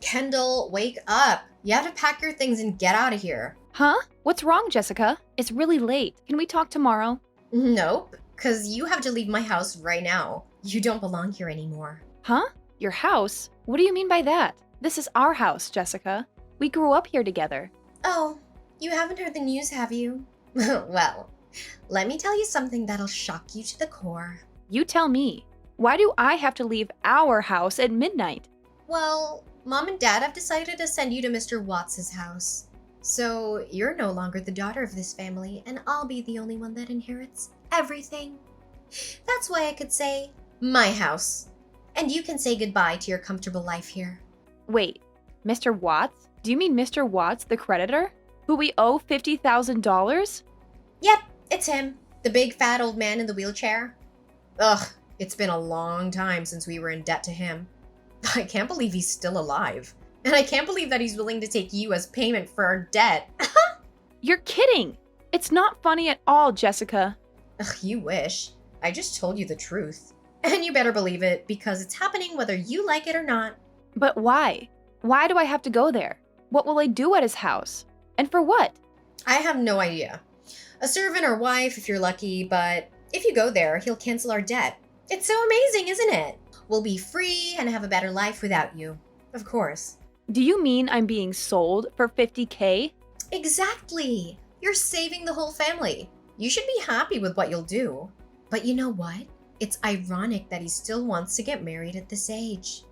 Kendall, wake up. You have to pack your things and get out of here. Huh? What's wrong, Jessica? It's really late. Can we talk tomorrow? Nope, because you have to leave my house right now. You don't belong here anymore. Huh? Your house? What do you mean by that? This is our house, Jessica. We grew up here together. Oh, you haven't heard the news, have you? Well, let me tell you something that'll shock you to the core. You tell me. Why do I have to leave our house at midnight? Well, Mom and Dad have decided to send you to Mr. Watts' house. So you're no longer the daughter of this family, and I'll be the only one that inherits everything. That's why I could say, my house. And you can say goodbye to your comfortable life here. Wait, Mr. Watts? Do you mean Mr. Watts, the creditor? Who we owe $50,000? Yep, it's him. The big fat old man in the wheelchair. Ugh, it's been a long time since we were in debt to him. I can't believe he's still alive. And I can't believe that he's willing to take you as payment for our debt. You're kidding! It's not funny at all, Jessica. Ugh, you wish. I just told you the truth. And you better believe it, because it's happening whether you like it or not. But why? Why do I have to go there? What will I do at his house? And for what? I have no idea. A servant or wife if you're lucky, but if you go there, he'll cancel our debt. It's so amazing, isn't it? We'll be free and have a better life without you. Of course. Do you mean I'm being sold for $50K? Exactly. You're saving the whole family. You should be happy with what you'll do. But you know what? It's ironic that he still wants to get married at this age.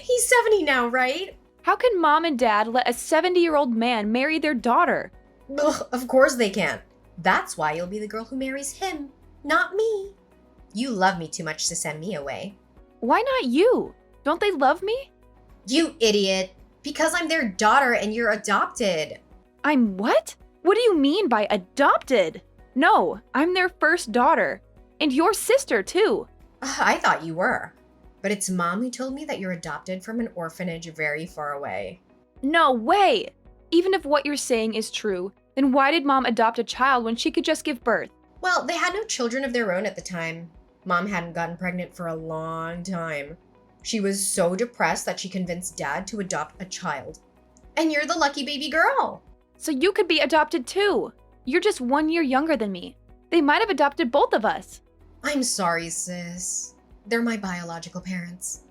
He's 70 now, right? How can mom and dad let a 70-year-old man marry their daughter? Ugh, of course they can't. That's why you'll be the girl who marries him, not me. You love me too much to send me away. Why not you? Don't they love me? You idiot. Because I'm their daughter and you're adopted. I'm what? What do you mean by adopted? No, I'm their first daughter. And your sister, too. I thought you were. But it's Mom who told me that you're adopted from an orphanage very far away. No way! Even if what you're saying is true, then why did Mom adopt a child when she could just give birth? Well, they had no children of their own at the time. Mom hadn't gotten pregnant for a long time. She was so depressed that she convinced Dad to adopt a child. And you're the lucky baby girl. So you could be adopted too. You're just 1 year younger than me. They might have adopted both of us. I'm sorry, sis. They're my biological parents.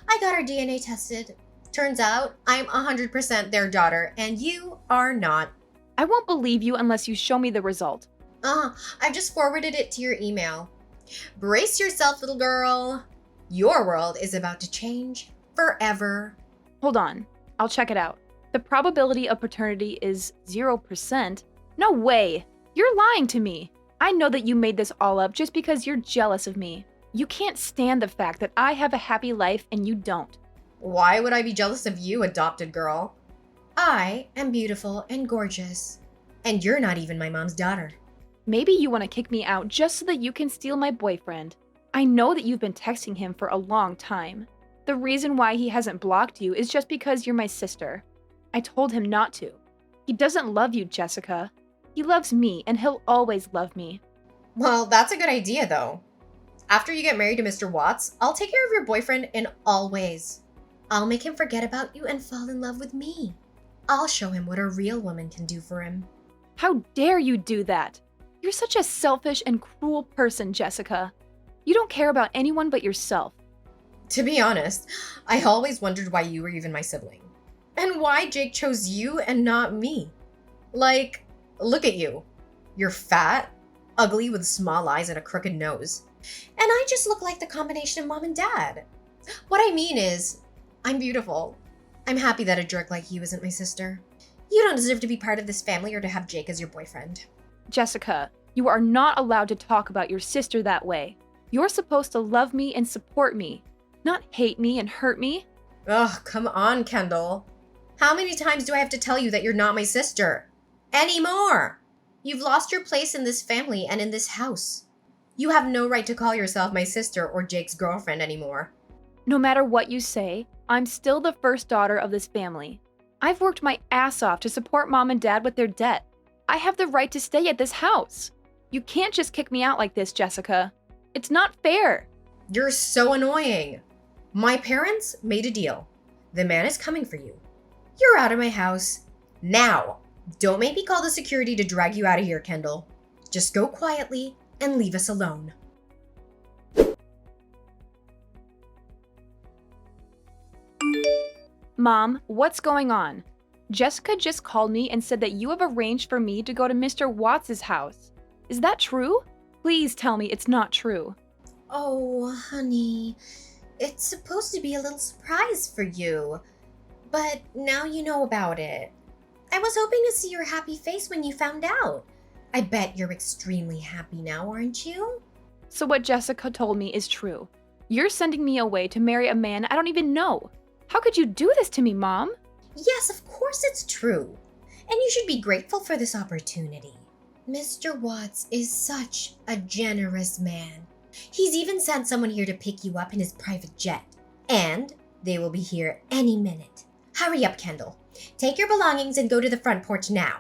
I got our DNA tested. Turns out I'm 100% their daughter, and you are not. I won't believe you unless you show me the result. I've just forwarded it to your email. Brace yourself, little girl. Your world is about to change forever. Hold on, I'll check it out. The probability of paternity is 0%. No way! You're lying to me. I know that you made this all up just because you're jealous of me. You can't stand the fact that I have a happy life and you don't. Why would I be jealous of you, adopted girl? I am beautiful and gorgeous. And you're not even my mom's daughter. Maybe you want to kick me out just so that you can steal my boyfriend. I know that you've been texting him for a long time. The reason why he hasn't blocked you is just because you're my sister. I told him not to. He doesn't love you, Jessica. He loves me, and he'll always love me. Well, that's a good idea, though. After you get married to Mr. Watts, I'll take care of your boyfriend in all ways. I'll make him forget about you and fall in love with me. I'll show him what a real woman can do for him. How dare you do that? You're such a selfish and cruel person, Jessica. You don't care about anyone but yourself. To be honest, I always wondered why you were even my sibling. And why Jake chose you and not me. Like, look at you. You're fat, ugly with small eyes and a crooked nose. And I just look like the combination of Mom and Dad. What I mean is, I'm beautiful. I'm happy that a jerk like you isn't my sister. You don't deserve to be part of this family or to have Jake as your boyfriend. Jessica, you are not allowed to talk about your sister that way. You're supposed to love me and support me, not hate me and hurt me. Ugh, come on, Kendall. How many times do I have to tell you that you're not my sister? Anymore! You've lost your place in this family and in this house. You have no right to call yourself my sister or Jake's girlfriend anymore. No matter what you say, I'm still the first daughter of this family. I've worked my ass off to support Mom and Dad with their debt. I have the right to stay at this house. You can't just kick me out like this, Jessica. It's not fair. You're so annoying. My parents made a deal. The man is coming for you. You're out of my house. Now. Don't make me call the security to drag you out of here, Kendall. Just go quietly and leave us alone. Mom, what's going on? Jessica just called me and said that you have arranged for me to go to Mr. Watts' house. Is that true? Please tell me it's not true. Oh, honey. It's supposed to be a little surprise for you. But now you know about it. I was hoping to see your happy face when you found out. I bet you're extremely happy now, aren't you? So what Jessica told me is true. You're sending me away to marry a man I don't even know. How could you do this to me, Mom? Yes, of course it's true. And you should be grateful for this opportunity. Mr. Watts is such a generous man. He's even sent someone here to pick you up in his private jet. And they will be here any minute. Hurry up, Kendall. Take your belongings and go to the front porch now.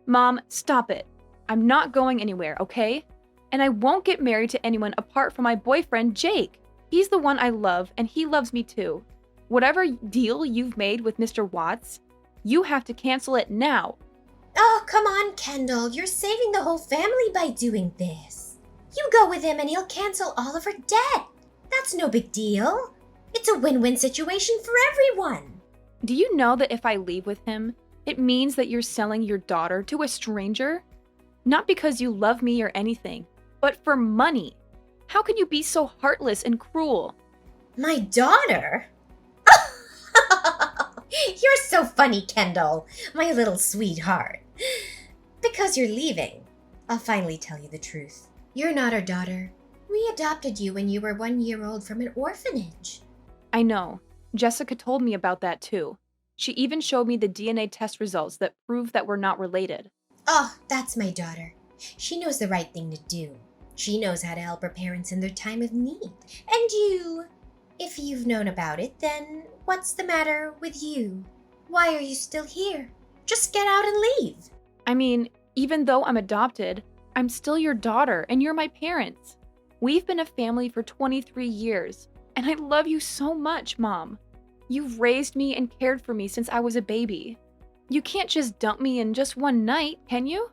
Mom, stop it. I'm not going anywhere, okay? And I won't get married to anyone apart from my boyfriend, Jake. He's the one I love, and he loves me too. Whatever deal you've made with Mr. Watts, you have to cancel it now. Oh, come on, Kendall. You're saving the whole family by doing this. You go with him and he'll cancel all of her debt. That's no big deal. It's a win-win situation for everyone. Do you know that if I leave with him, it means that you're selling your daughter to a stranger? Not because you love me or anything, but for money. How can you be so heartless and cruel? My daughter? You're so funny, Kendall, my little sweetheart. Because you're leaving, I'll finally tell you the truth. You're not our daughter. We adopted you when you were 1 year old from an orphanage. I know. Jessica told me about that too. She even showed me the DNA test results that prove that we're not related. Oh, that's my daughter. She knows the right thing to do. She knows how to help her parents in their time of need. And you, if you've known about it, then what's the matter with you? Why are you still here? Just get out and leave. I mean, even though I'm adopted, I'm still your daughter and you're my parents. We've been a family for 23 years, and I love you so much, Mom. You've raised me and cared for me since I was a baby. You can't just dump me in just one night, can you?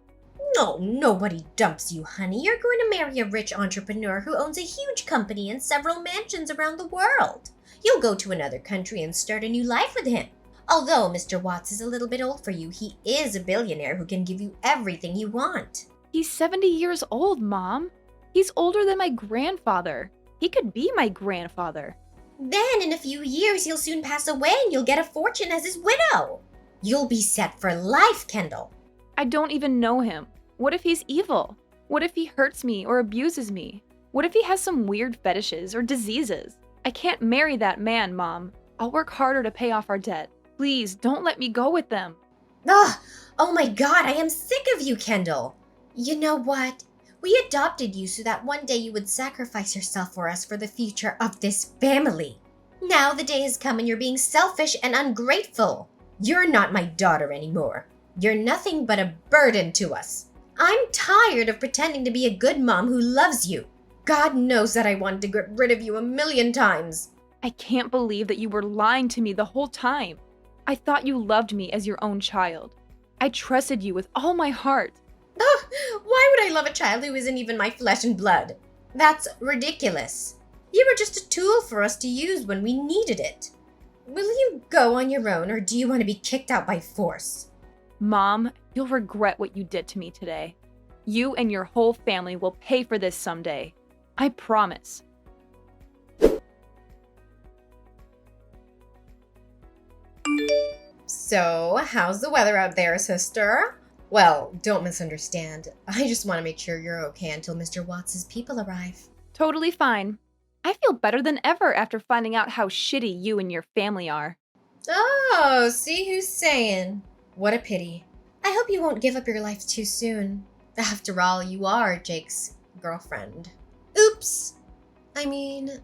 No, nobody dumps you, honey. You're going to marry a rich entrepreneur who owns a huge company and several mansions around the world. You'll go to another country and start a new life with him. Although Mr. Watts is a little bit old for you, he is a billionaire who can give you everything you want. He's 70 years old, Mom. He's older than my grandfather. He could be my grandfather. Then, in a few years, he'll soon pass away and you'll get a fortune as his widow. You'll be set for life, Kendall. I don't even know him. What if he's evil? What if he hurts me or abuses me? What if he has some weird fetishes or diseases? I can't marry that man, Mom. I'll work harder to pay off our debt. Please, don't let me go with them. Ugh! Oh my God, I am sick of you, Kendall. You know what? We adopted you so that one day you would sacrifice yourself for us for the future of this family. Now the day has come and you're being selfish and ungrateful. You're not my daughter anymore. You're nothing but a burden to us. I'm tired of pretending to be a good mom who loves you. God knows that I wanted to get rid of you 1,000,000 times. I can't believe that you were lying to me the whole time. I thought you loved me as your own child. I trusted you with all my heart. Ugh, why would I love a child who isn't even my flesh and blood? That's ridiculous. You were just a tool for us to use when we needed it. Will you go on your own, or do you want to be kicked out by force? Mom, you'll regret what you did to me today. You and your whole family will pay for this someday. I promise. So, how's the weather out there, sister? Well, don't misunderstand. I just want to make sure you're okay until Mr. Watts' people arrive. Totally fine. I feel better than ever after finding out how shitty you and your family are. Oh, see who's saying. What a pity. I hope you won't give up your life too soon. After all, you are Jake's girlfriend. Oops. I mean,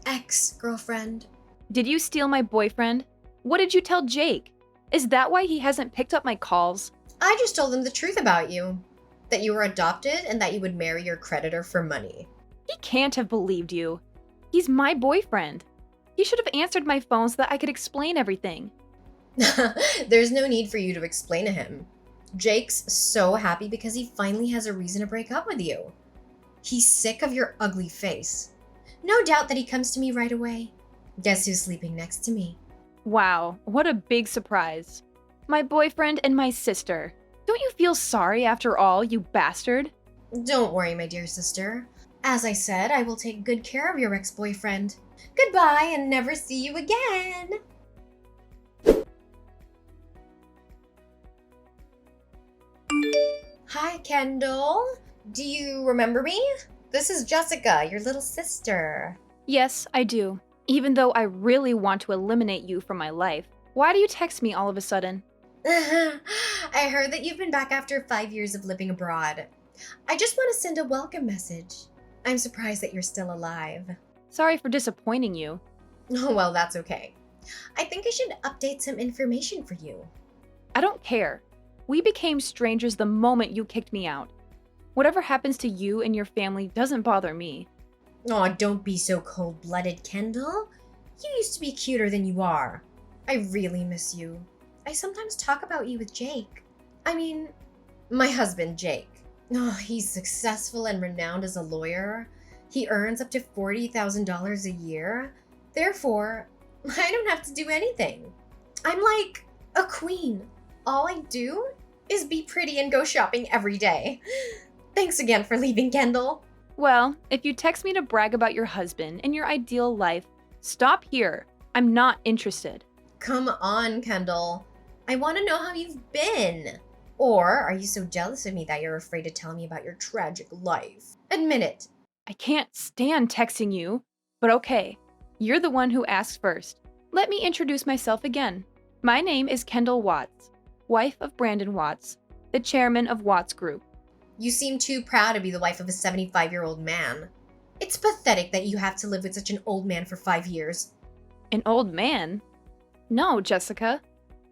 ex-girlfriend. Did you steal my boyfriend? What did you tell Jake? Is that why he hasn't picked up my calls? I just told him the truth about you. That you were adopted and that you would marry your creditor for money. He can't have believed you. He's my boyfriend. He should have answered my phone so that I could explain everything. There's no need for you to explain to him. Jake's so happy because he finally has a reason to break up with you. He's sick of your ugly face. No doubt that he comes to me right away. Guess who's sleeping next to me? Wow, what a big surprise. My boyfriend and my sister. Don't you feel sorry after all, you bastard? Don't worry, my dear sister. As I said, I will take good care of your ex-boyfriend. Goodbye and never see you again. Hi, Kendall. Do you remember me? This is Jessica, your little sister. Yes, I do. Even though I really want to eliminate you from my life. Why do you text me all of a sudden? I heard that you've been back after 5 years of living abroad. I just want to send a welcome message. I'm surprised that you're still alive. Sorry for disappointing you. Oh, well, that's okay. I think I should update some information for you. I don't care. We became strangers the moment you kicked me out. Whatever happens to you and your family doesn't bother me. Aw, don't be so cold-blooded, Kendall. You used to be cuter than you are. I really miss you. I sometimes talk about you with Jake. I mean, my husband, Jake. Oh, he's successful and renowned as a lawyer. He earns up to $40,000 a year. Therefore, I don't have to do anything. I'm like a queen. All I do is be pretty and go shopping every day. Thanks again for leaving, Kendall. Well, if you text me to brag about your husband and your ideal life, stop here. I'm not interested. Come on, Kendall. I want to know how you've been. Or are you so jealous of me that you're afraid to tell me about your tragic life? Admit it. I can't stand texting you, but okay. You're the one who asked first. Let me introduce myself again. My name is Kendall Watts, wife of Brandon Watts, the chairman of Watts Group. You seem too proud to be the wife of a 75-year-old man. It's pathetic that you have to live with such an old man for 5 years. An old man? No, Jessica.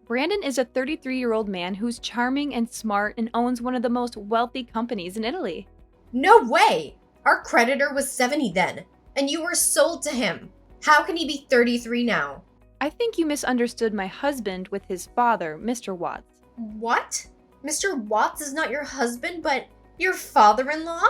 Brandon is a 33-year-old man who's charming and smart and owns one of the most wealthy companies in Italy. No way! Our creditor was 70 then, and you were sold to him. How can he be 33 now? I think you misunderstood my husband with his father, Mr. Watts. What? Mr. Watts is not your husband, but your father-in-law?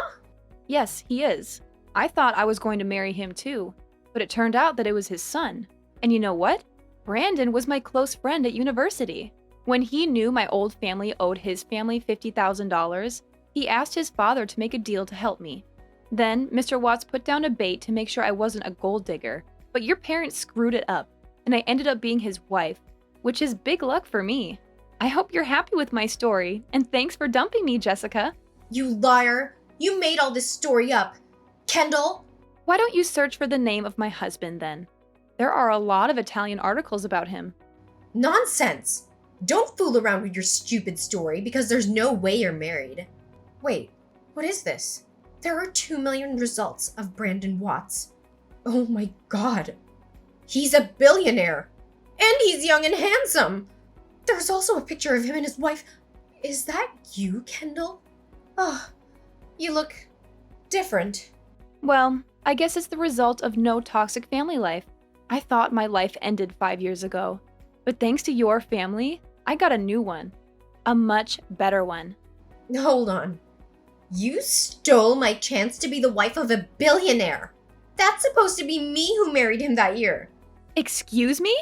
Yes, he is. I thought I was going to marry him too, but it turned out that it was his son. And you know what? Brandon was my close friend at university. When he knew my old family owed his family $50,000, he asked his father to make a deal to help me. Then, Mr. Watts put down a bait to make sure I wasn't a gold digger, but your parents screwed it up, and I ended up being his wife, which is big luck for me. I hope you're happy with my story, and thanks for dumping me, Jessica. You liar! You made all this story up! Kendall? Why don't you search for the name of my husband then? There are a lot of Italian articles about him. Nonsense! Don't fool around with your stupid story because there's no way you're married. Wait, what is this? There are 2 million results of Brandon Watts. Oh my god. He's a billionaire! And he's young and handsome! There's also a picture of him and his wife. Is that you, Kendall? Oh, you look different. Well, I guess it's the result of no toxic family life. I thought my life ended 5 years ago, but thanks to your family, I got a new one. A much better one. Hold on. You stole my chance to be the wife of a billionaire. That's supposed to be me who married him that year. Excuse me?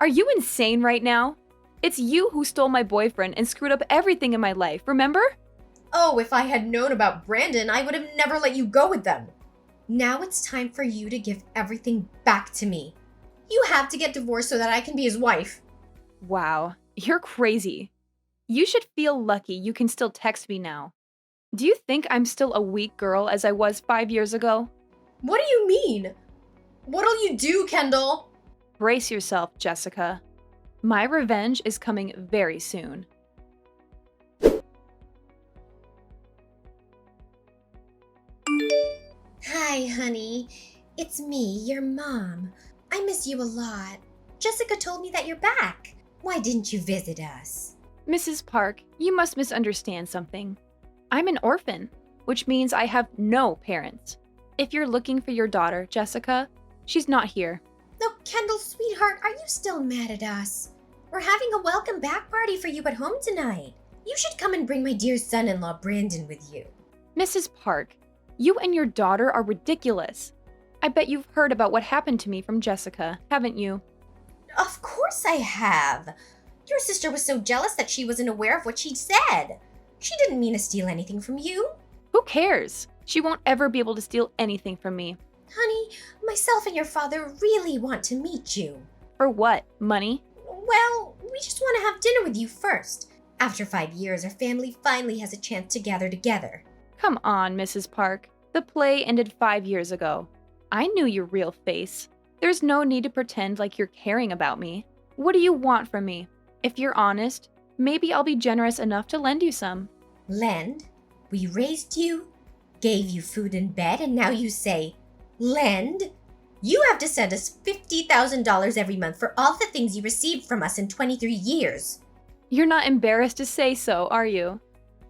Are you insane right now? It's you who stole my boyfriend and screwed up everything in my life, remember? Oh, if I had known about Brandon, I would have never let you go with them. Now it's time for you to give everything back to me. You have to get divorced so that I can be his wife. Wow, you're crazy. You should feel lucky you can still text me now. Do you think I'm still a weak girl as I was 5 years ago? What do you mean? What'll you do, Kendall? Brace yourself, Jessica. My revenge is coming very soon. Hi, honey. It's me, your mom. I miss you a lot. Jessica told me that you're back. Why didn't you visit us? Mrs. Park, you must misunderstand something. I'm an orphan, which means I have no parents. If you're looking for your daughter, Jessica, she's not here. So, Kendall, sweetheart, are you still mad at us? We're having a welcome back party for you at home tonight. You should come and bring my dear son-in-law Brandon with you. Mrs. Park, you and your daughter are ridiculous. I bet you've heard about what happened to me from Jessica, haven't you? Of course I have. Your sister was so jealous that she wasn't aware of what she'd said. She didn't mean to steal anything from you. Who cares? She won't ever be able to steal anything from me. Honey, myself and your father really want to meet you. For what? Money? Well, we just want to have dinner with you first. After 5 years, our family finally has a chance to gather together. Come on, Mrs. Park. The play ended 5 years ago. I knew your real face. There's no need to pretend like you're caring about me. What do you want from me? If you're honest, maybe I'll be generous enough to lend you some. Lend? We raised you, gave you food and bed, and now you say, lend? You have to send us $50,000 every month for all the things you received from us in 23 years. You're not embarrassed to say so, are you?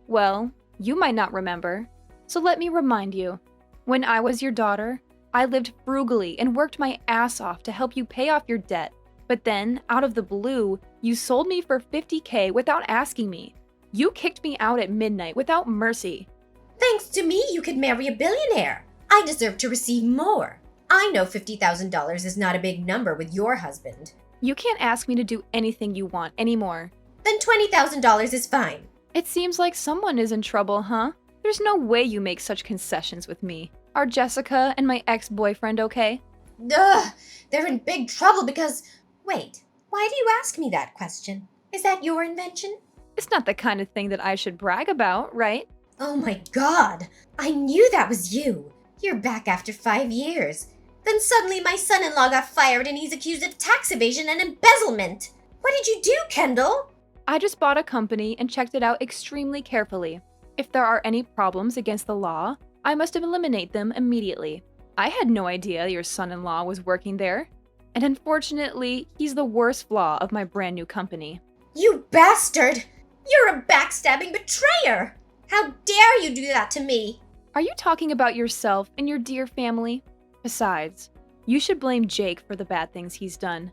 Well, you might not remember. So let me remind you. When I was your daughter, I lived frugally and worked my ass off to help you pay off your debt. But then, out of the blue, you sold me for $50K without asking me. You kicked me out at midnight without mercy. Thanks to me, you could marry a billionaire. I deserve to receive more. I know $50,000 is not a big number with your husband. You can't ask me to do anything you want anymore. Then $20,000 is fine. It seems like someone is in trouble, huh? There's no way you make such concessions with me. Are Jessica and my ex-boyfriend okay? Ugh, they're in big trouble because... Wait, why do you ask me that question? Is that your invention? It's not the kind of thing that I should brag about, right? Oh my god, I knew that was you. You're back after 5 years. Then suddenly my son-in-law got fired and he's accused of tax evasion and embezzlement. What did you do, Kendall? I just bought a company and checked it out extremely carefully. If there are any problems against the law, I must eliminate them immediately. I had no idea your son-in-law was working there. And unfortunately, he's the worst flaw of my brand new company. You bastard! You're a backstabbing betrayer! How dare you do that to me? Are you talking about yourself and your dear family? Besides, you should blame Jake for the bad things he's done.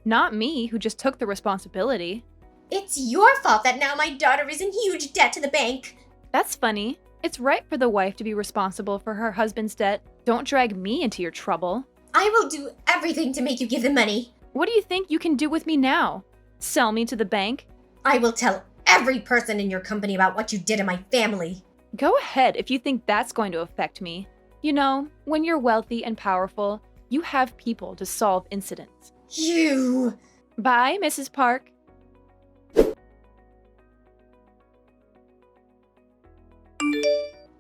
Not me, who just took the responsibility. It's your fault that now my daughter is in huge debt to the bank. That's funny. It's right for the wife to be responsible for her husband's debt. Don't drag me into your trouble. I will do everything to make you give the money. What do you think you can do with me now? Sell me to the bank? I will tell every person in your company about what you did to my family. Go ahead if you think that's going to affect me. You know, when you're wealthy and powerful, you have people to solve incidents. You! Bye, Mrs. Park.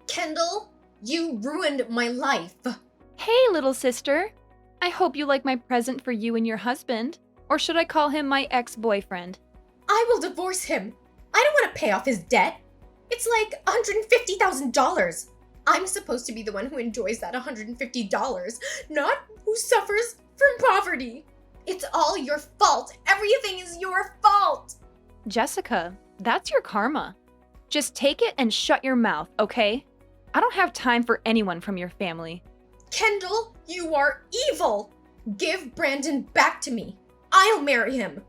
Kendall, you ruined my life. Hey, little sister. I hope you like my present for you and your husband. Or should I call him my ex-boyfriend? I will divorce him. I don't want to pay off his debt. It's like $150,000. I'm supposed to be the one who enjoys that $150, not who suffers from poverty. It's all your fault. Everything is your fault. Jessica, that's your karma. Just take it and shut your mouth, okay? I don't have time for anyone from your family. Kendall, you are evil. Give Brandon back to me. I'll marry him.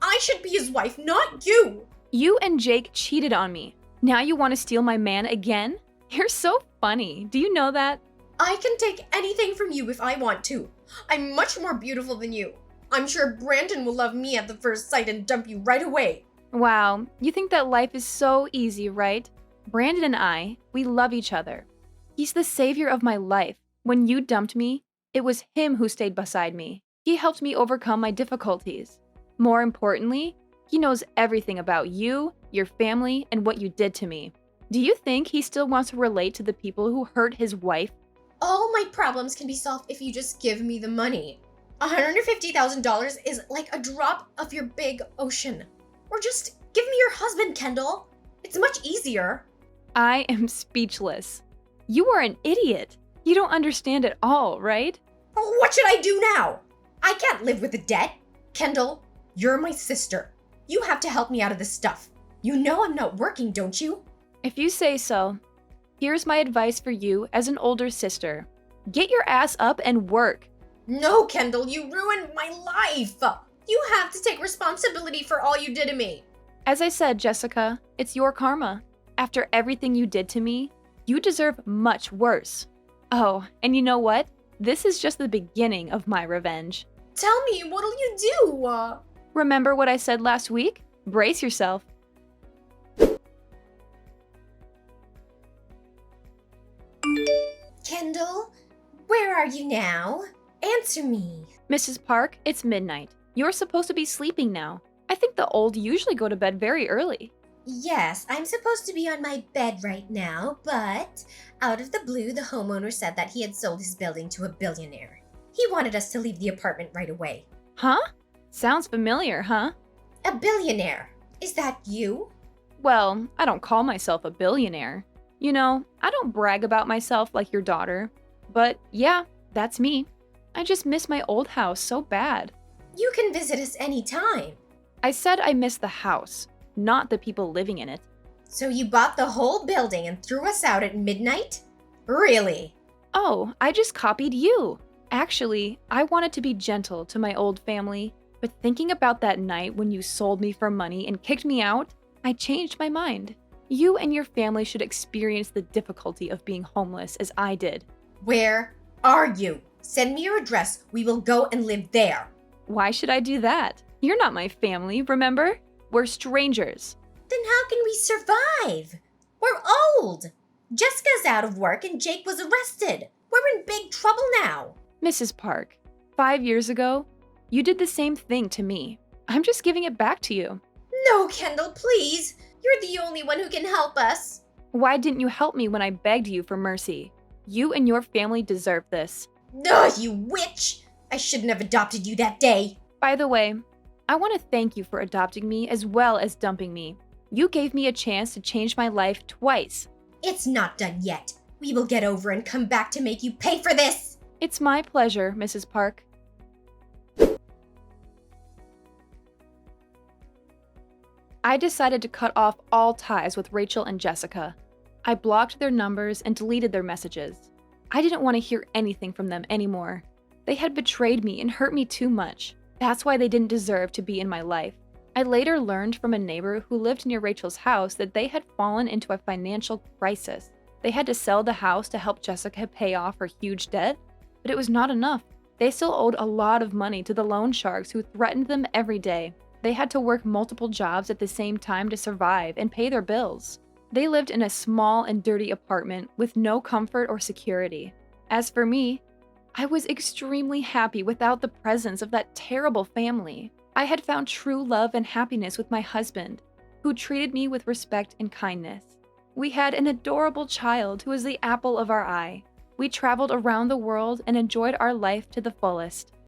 I should be his wife, not you. You and Jake cheated on me. Now you want to steal my man again? You're so funny. Do you know that? I can take anything from you if I want to. I'm much more beautiful than you. I'm sure Brandon will love me at the first sight and dump you right away. Wow, you think that life is so easy, right? Brandon and I, we love each other. He's the savior of my life. When you dumped me, it was him who stayed beside me. He helped me overcome my difficulties. More importantly, he knows everything about you, your family, and what you did to me. Do you think he still wants to relate to the people who hurt his wife? All my problems can be solved if you just give me the money. $150,000 is like a drop of your big ocean. Or just give me your husband, Kendall. It's much easier. I am speechless. You are an idiot. You don't understand at all, right? What should I do now? I can't live with the debt. Kendall, you're my sister. You have to help me out of this stuff. You know I'm not working, don't you? If you say so. Here's my advice for you as an older sister. Get your ass up and work. No, Kendall, you ruined my life! You have to take responsibility for all you did to me. As I said, Jessica, it's your karma. After everything you did to me, you deserve much worse. Oh, and you know what? This is just the beginning of my revenge. Tell me, what'll you do? Remember what I said last week? Brace yourself. Kendall, where are you now? Answer me. Mrs. Park, it's midnight. You're supposed to be sleeping now. I think the old usually go to bed very early. Yes, I'm supposed to be on my bed right now, but out of the blue, the homeowner said that he had sold his building to a billionaire. He wanted us to leave the apartment right away. Huh? Sounds familiar, huh? A billionaire? Is that you? Well, I don't call myself a billionaire. You know, I don't brag about myself like your daughter. But yeah, that's me. I just miss my old house so bad. You can visit us anytime. I said I miss the house, not the people living in it. So you bought the whole building and threw us out at midnight? Really? Oh, I just copied you. Actually, I wanted to be gentle to my old family, but thinking about that night when you sold me for money and kicked me out, I changed my mind. You and your family should experience the difficulty of being homeless as I did. Where are you? Send me your address. We will go and live there. Why should I do that? You're not my family, remember? We're strangers. Then how can we survive? We're old. Jessica's out of work and Jake was arrested. We're in big trouble now. Mrs. Park, 5 years ago, you did the same thing to me. I'm just giving it back to you. No, Kendall, please. You're the only one who can help us. Why didn't you help me when I begged you for mercy? You and your family deserve this. Ugh, you witch! I shouldn't have adopted you that day. By the way, I want to thank you for adopting me as well as dumping me. You gave me a chance to change my life twice. It's not done yet. We will get over and come back to make you pay for this. It's my pleasure, Mrs. Park. I decided to cut off all ties with Rachel and Jessica. I blocked their numbers and deleted their messages. I didn't want to hear anything from them anymore. They had betrayed me and hurt me too much. That's why they didn't deserve to be in my life. I later learned from a neighbor who lived near Rachel's house that they had fallen into a financial crisis. They had to sell the house to help Jessica pay off her huge debt, but it was not enough. They still owed a lot of money to the loan sharks who threatened them every day. They had to work multiple jobs at the same time to survive and pay their bills. They lived in a small and dirty apartment with no comfort or security. As for me, I was extremely happy without the presence of that terrible family. I had found true love and happiness with my husband, who treated me with respect and kindness. We had an adorable child who was the apple of our eye. We traveled around the world and enjoyed our life to the fullest.